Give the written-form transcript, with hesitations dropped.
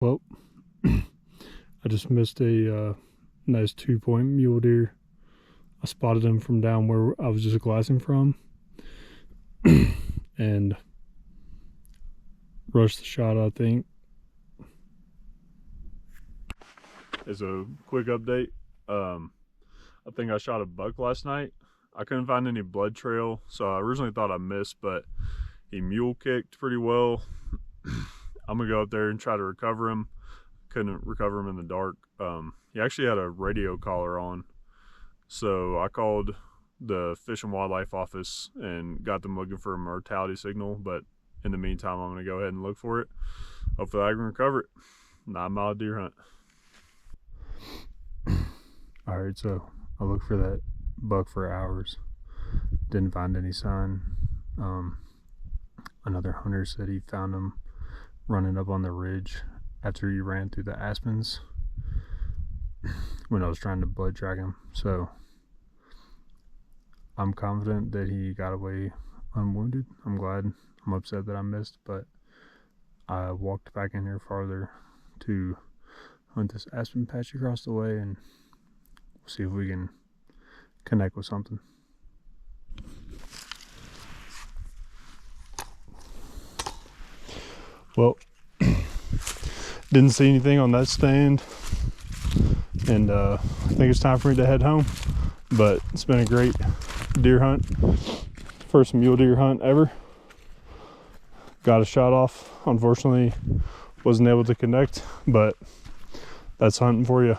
Well, I just missed a nice 2-point mule deer. I spotted him from down where I was just glassing from and rushed the shot, I think. As a quick update, I think I shot a buck last night. I couldn't find any blood trail, so I originally thought I missed, but he mule kicked pretty well. I'm gonna go up there and try to recover him. Couldn't recover him in the dark. He actually had a radio collar on, so I called the Fish and Wildlife office and got them looking for a mortality signal, but in the meantime I'm gonna go ahead and look for it. Hopefully I can recover it. 9-mile deer hunt. Alright, so I looked for that buck for hours, didn't find any sign. Another hunter said he found him running up on the ridge after he ran through the aspens when I was trying to blood track him. So I'm confident that he got away unwounded. I'm upset that I missed, but I walked back in here farther to hunt this aspen patch across the way, and we'll see if we can connect with something. Well, didn't see anything on that stand, and I think it's time for me to head home. But it's been a great deer hunt. First mule deer hunt ever. Got a shot off. Unfortunately, wasn't able to connect, but that's hunting for you.